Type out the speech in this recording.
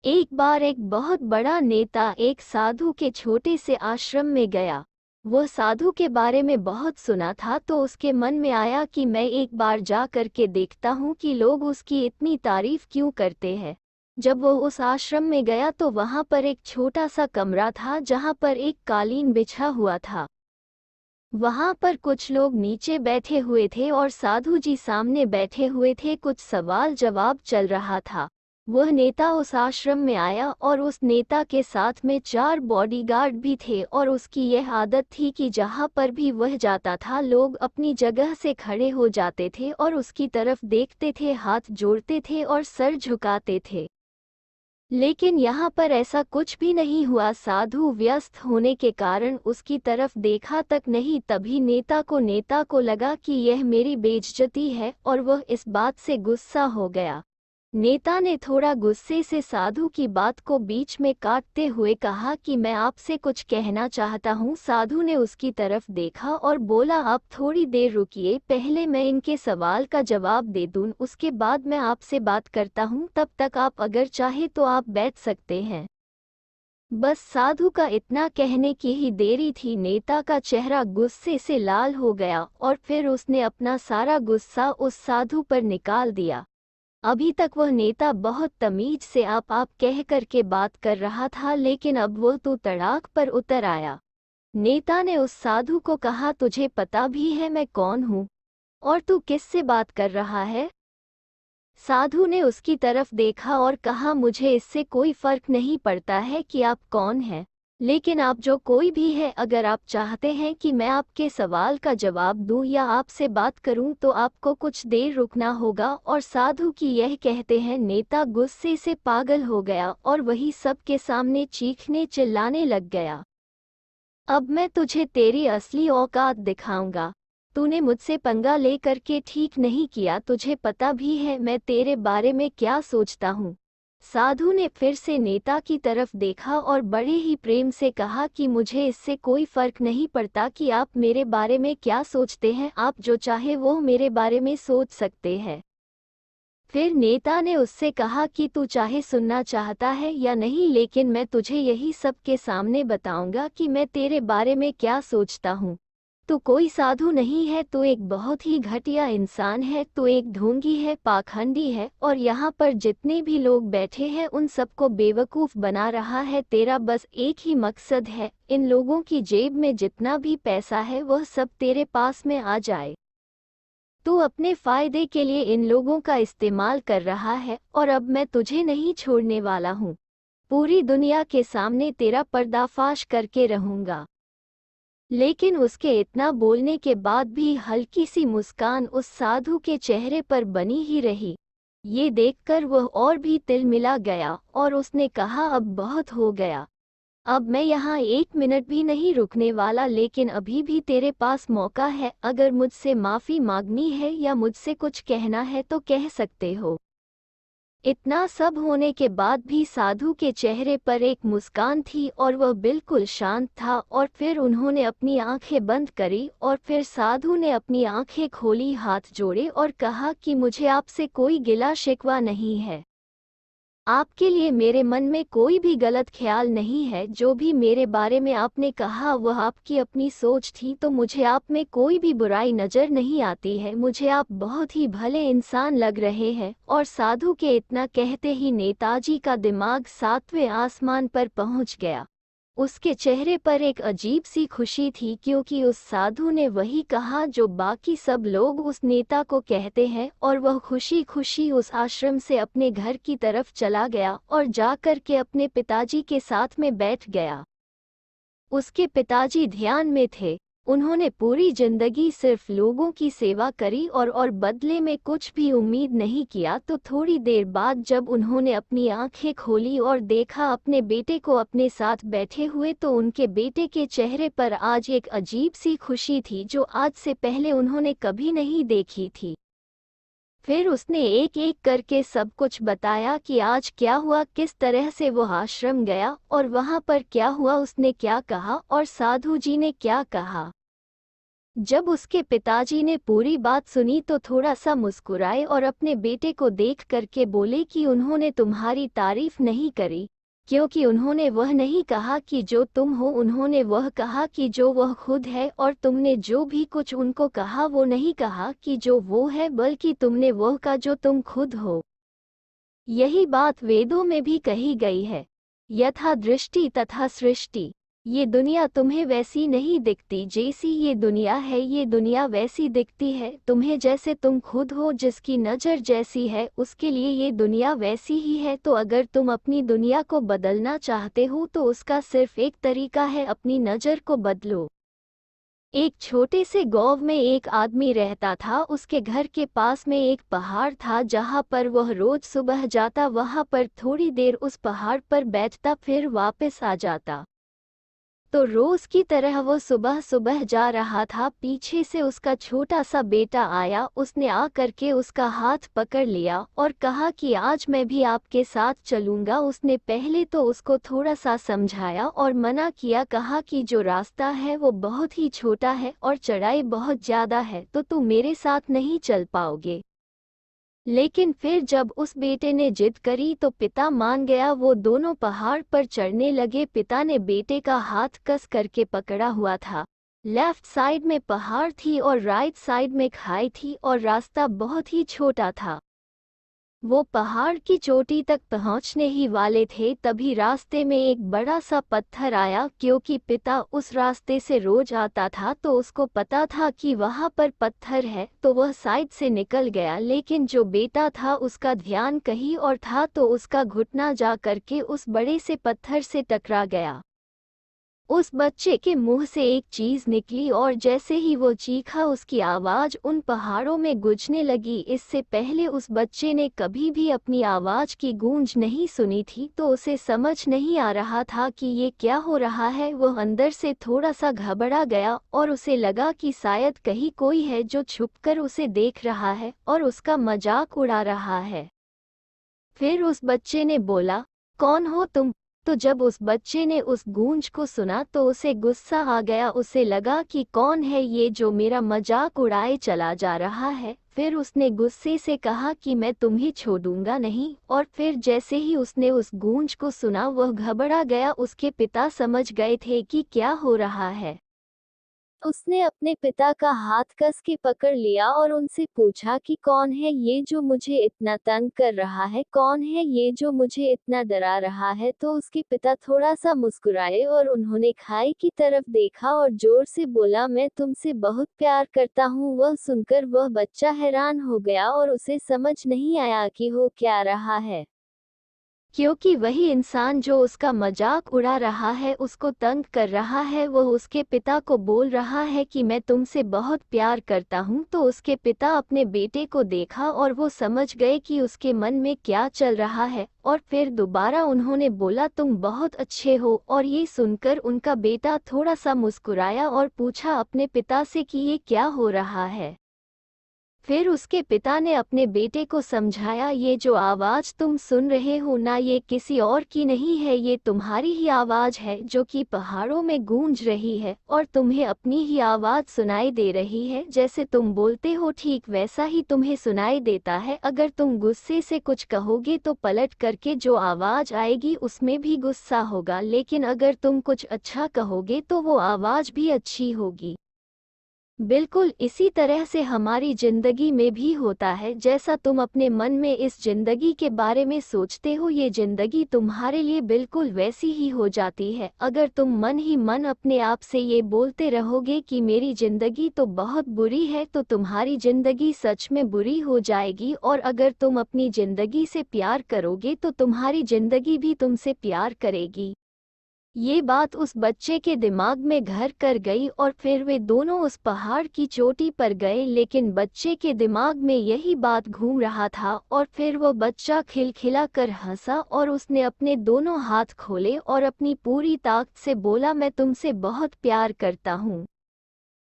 एक बार एक बहुत बड़ा नेता एक साधु के छोटे से आश्रम में गया। वह साधु के बारे में बहुत सुना था तो उसके मन में आया कि मैं एक बार जा करके देखता हूँ कि लोग उसकी इतनी तारीफ क्यों करते हैं। जब वो उस आश्रम में गया तो वहाँ पर एक छोटा सा कमरा था जहाँ पर एक कालीन बिछा हुआ था। वहाँ पर कुछ लोग नीचे बैठे हुए थे और साधु जी सामने बैठे हुए थे। कुछ सवाल जवाब चल रहा था। वह नेता उस आश्रम में आया और उस नेता के साथ में 4 बॉडीगार्ड भी थे और उसकी यह आदत थी कि जहाँ पर भी वह जाता था लोग अपनी जगह से खड़े हो जाते थे और उसकी तरफ देखते थे, हाथ जोड़ते थे और सर झुकाते थे। लेकिन यहाँ पर ऐसा कुछ भी नहीं हुआ। साधु व्यस्त होने के कारण उसकी तरफ देखा तक नहीं। तभी नेता को लगा कि यह मेरी बेइज्जती है और वह इस बात से गुस्सा हो गया। नेता ने थोड़ा गुस्से से साधु की बात को बीच में काटते हुए कहा कि मैं आपसे कुछ कहना चाहता हूँ। साधु ने उसकी तरफ देखा और बोला, आप थोड़ी देर रुकिए, पहले मैं इनके सवाल का जवाब दे दूँ, उसके बाद मैं आपसे बात करता हूँ। तब तक आप अगर चाहे तो आप बैठ सकते हैं। बस साधु का इतना कहने की ही देरी थी। नेता का चेहरा गुस्से से लाल हो गया और फिर उसने अपना सारा गुस्सा उस साधु पर निकाल दिया। अभी तक वह नेता बहुत तमीज से आप कह कर के बात कर रहा था, लेकिन अब वह तो तड़ाक पर उतर आया। नेता ने उस साधु को कहा, तुझे पता भी है मैं कौन हूँ और तू किससे बात कर रहा है? साधु ने उसकी तरफ देखा और कहा, मुझे इससे कोई फर्क नहीं पड़ता है कि आप कौन हैं, लेकिन आप जो कोई भी है, अगर आप चाहते हैं कि मैं आपके सवाल का जवाब दूं या आपसे बात करूं तो आपको कुछ देर रुकना होगा। और साधु की यह कहते हैं नेता गुस्से से पागल हो गया और वही सबके सामने चीखने चिल्लाने लग गया। अब मैं तुझे तेरी असली औकात दिखाऊंगा। तूने मुझसे पंगा ले करके ठीक नहीं किया, तुझे पता भी है मैं तेरे बारे में क्या सोचता हूँ। साधु ने फिर से नेता की तरफ देखा और बड़े ही प्रेम से कहा कि मुझे इससे कोई फर्क नहीं पड़ता कि आप मेरे बारे में क्या सोचते हैं, आप जो चाहे वो मेरे बारे में सोच सकते हैं। फिर नेता ने उससे कहा कि तू चाहे सुनना चाहता है या नहीं, लेकिन मैं तुझे यही सबके सामने बताऊंगा कि मैं तेरे बारे में क्या सोचता हूँ। तू कोई साधु नहीं है, तू एक बहुत ही घटिया इंसान है, तू एक ढोंगी है, पाखंडी है और यहाँ पर जितने भी लोग बैठे हैं उन सबको बेवकूफ़ बना रहा है। तेरा बस एक ही मकसद है, इन लोगों की जेब में जितना भी पैसा है वह सब तेरे पास में आ जाए। तू अपने फायदे के लिए इन लोगों का इस्तेमाल कर रहा है और अब मैं तुझे नहीं छोड़ने वाला हूँ। पूरी दुनिया के सामने तेरा पर्दाफाश करके रहूंगा। लेकिन उसके इतना बोलने के बाद भी हल्की सी मुस्कान उस साधु के चेहरे पर बनी ही रही। ये देखकर वह और भी तिलमिला गया और उसने कहा, अब बहुत हो गया। अब मैं यहाँ 1 मिनट भी नहीं रुकने वाला, लेकिन अभी भी तेरे पास मौका है। अगर मुझसे माफ़ी मांगनी है या मुझसे कुछ कहना है तो कह सकते हो। इतना सब होने के बाद भी साधु के चेहरे पर एक मुस्कान थी और वह बिल्कुल शांत था। और फिर उन्होंने अपनी आंखें बंद करी और फिर साधु ने अपनी आंखें खोली, हाथ जोड़े और कहा कि मुझे आपसे कोई गिला शिकवा नहीं है। आपके लिए मेरे मन में कोई भी गलत ख्याल नहीं है। जो भी मेरे बारे में आपने कहा वह आपकी अपनी सोच थी, तो मुझे आप में कोई भी बुराई नज़र नहीं आती है। मुझे आप बहुत ही भले इंसान लग रहे हैं। और साधु के इतना कहते ही नेताजी का दिमाग 7वें आसमान पर पहुंच गया। उसके चेहरे पर एक अजीब सी खुशी थी, क्योंकि उस साधु ने वही कहा जो बाकी सब लोग उस नेता को कहते हैं। और वह खुशी खुशी उस आश्रम से अपने घर की तरफ चला गया और जाकर के अपने पिताजी के साथ में बैठ गया। उसके पिताजी ध्यान में थे। उन्होंने पूरी जिंदगी सिर्फ लोगों की सेवा करी और बदले में कुछ भी उम्मीद नहीं किया। तो थोड़ी देर बाद जब उन्होंने अपनी आंखें खोली और देखा अपने बेटे को अपने साथ बैठे हुए, तो उनके बेटे के चेहरे पर आज एक अजीब सी खुशी थी जो आज से पहले उन्होंने कभी नहीं देखी थी। फिर उसने एक एक करके सब कुछ बताया कि आज क्या हुआ, किस तरह से वो आश्रम गया और वहाँ पर क्या हुआ, उसने क्या कहा और साधु जी ने क्या कहा। जब उसके पिताजी ने पूरी बात सुनी तो थोड़ा सा मुस्कुराए और अपने बेटे को देख करके बोले कि उन्होंने तुम्हारी तारीफ नहीं करी, क्योंकि उन्होंने वह नहीं कहा कि जो तुम हो, उन्होंने वह कहा कि जो वह खुद है, और तुमने जो भी कुछ उनको कहा वो नहीं कहा कि जो वो है, बल्कि तुमने वह कहा जो तुम खुद हो। यही बात वेदों में भी कही गई है, यथा दृष्टि तथा सृष्टि। ये दुनिया तुम्हें वैसी नहीं दिखती जैसी ये दुनिया है, ये दुनिया वैसी दिखती है तुम्हें जैसे तुम खुद हो। जिसकी नज़र जैसी है उसके लिए ये दुनिया वैसी ही है। तो अगर तुम अपनी दुनिया को बदलना चाहते हो तो उसका सिर्फ एक तरीका है, अपनी नज़र को बदलो। एक छोटे से गांव में एक आदमी रहता था। उसके घर के पास में एक पहाड़ था जहां पर वह रोज सुबह जाता, वहां पर थोड़ी देर उस पहाड़ पर बैठता, फिर वापस आ जाता। तो रोज की तरह वो सुबह सुबह जा रहा था। पीछे से उसका छोटा सा बेटा आया, उसने आ करके उसका हाथ पकड़ लिया और कहा कि आज मैं भी आपके साथ चलूंगा। उसने पहले तो उसको थोड़ा सा समझाया और मना किया, कहा कि जो रास्ता है वो बहुत ही छोटा है और चढ़ाई बहुत ज्यादा है, तो तुम मेरे साथ नहीं चल पाओगे। लेकिन फिर जब उस बेटे ने जिद करी तो पिता मान गया। वो दोनों पहाड़ पर चढ़ने लगे। पिता ने बेटे का हाथ कस करके पकड़ा हुआ था। लेफ्ट साइड में पहाड़ थी और राइट साइड में खाई थी और रास्ता बहुत ही छोटा था। वो पहाड़ की चोटी तक पहुंचने ही वाले थे, तभी रास्ते में एक बड़ा सा पत्थर आया। क्योंकि पिता उस रास्ते से रोज आता था तो उसको पता था कि वहां पर पत्थर है, तो वह साइड से निकल गया। लेकिन जो बेटा था उसका ध्यान कहीं और था, तो उसका घुटना जा करके उस बड़े से पत्थर से टकरा गया। उस बच्चे के मुंह से एक चीज निकली और जैसे ही वो चीखा उसकी आवाज उन पहाड़ों में गूंजने लगी। इससे पहले उस बच्चे ने कभी भी अपनी आवाज की गूंज नहीं सुनी थी, तो उसे समझ नहीं आ रहा था कि ये क्या हो रहा है। वह अंदर से थोड़ा सा घबरा गया और उसे लगा कि शायद कहीं कोई है जो छुपकर उसे देख रहा है और उसका मजाक उड़ा रहा है। फिर उस बच्चे ने बोला, कौन हो तुम? तो जब उस बच्चे ने उस गूंज को सुना तो उसे गुस्सा आ गया। उसे लगा कि कौन है ये जो मेरा मजाक उड़ाए चला जा रहा है। फिर उसने गुस्से से कहा कि मैं तुम्हें छोड़ूंगा नहीं। और फिर जैसे ही उसने उस गूंज को सुना वह घबरा गया। उसके पिता समझ गए थे कि क्या हो रहा है। उसने अपने पिता का हाथ कस के पकड़ लिया और उनसे पूछा कि कौन है ये जो मुझे इतना तंग कर रहा है, कौन है ये जो मुझे इतना डरा रहा है। तो उसके पिता थोड़ा सा मुस्कुराए और उन्होंने खाई की तरफ देखा और जोर से बोला, मैं तुमसे बहुत प्यार करता हूँ। वह सुनकर वह बच्चा हैरान हो गया और उसे समझ नहीं आया कि हो क्या रहा है, क्योंकि वही इंसान जो उसका मजाक उड़ा रहा है, उसको तंग कर रहा है, वह उसके पिता को बोल रहा है कि मैं तुमसे बहुत प्यार करता हूँ। तो उसके पिता अपने बेटे को देखा और वो समझ गए कि उसके मन में क्या चल रहा है। और फिर दोबारा उन्होंने बोला, तुम बहुत अच्छे हो। और ये सुनकर उनका बेटा थोड़ा सा मुस्कुराया और पूछा अपने पिता से कि ये क्या हो रहा है। फिर उसके पिता ने अपने बेटे को समझाया, ये जो आवाज़ तुम सुन रहे हो ना, ये किसी और की नहीं है, ये तुम्हारी ही आवाज़ है जो कि पहाड़ों में गूंज रही है और तुम्हें अपनी ही आवाज़ सुनाई दे रही है। जैसे तुम बोलते हो ठीक वैसा ही तुम्हें सुनाई देता है। अगर तुम गुस्से से कुछ कहोगे तो पलट करके जो आवाज़ आएगी उसमें भी गुस्सा होगा, लेकिन अगर तुम कुछ अच्छा कहोगे तो वो आवाज़ भी अच्छी होगी। बिल्कुल इसी तरह से हमारी जिंदगी में भी होता है। जैसा तुम अपने मन में इस जिंदगी के बारे में सोचते हो, ये जिंदगी तुम्हारे लिए बिल्कुल वैसी ही हो जाती है। अगर तुम मन ही मन अपने आप से ये बोलते रहोगे कि मेरी जिंदगी तो बहुत बुरी है, तो तुम्हारी जिंदगी सच में बुरी हो जाएगी। और अगर तुम अपनी जिंदगी से प्यार करोगे तो तुम्हारी जिंदगी भी तुमसे प्यार करेगी। ये बात उस बच्चे के दिमाग में घर कर गई और फिर वे दोनों उस पहाड़ की चोटी पर गए। लेकिन बच्चे के दिमाग में यही बात घूम रहा था और फिर वो बच्चा खिलखिला कर हंसा और उसने अपने दोनों हाथ खोले और अपनी पूरी ताकत से बोला, मैं तुमसे बहुत प्यार करता हूँ।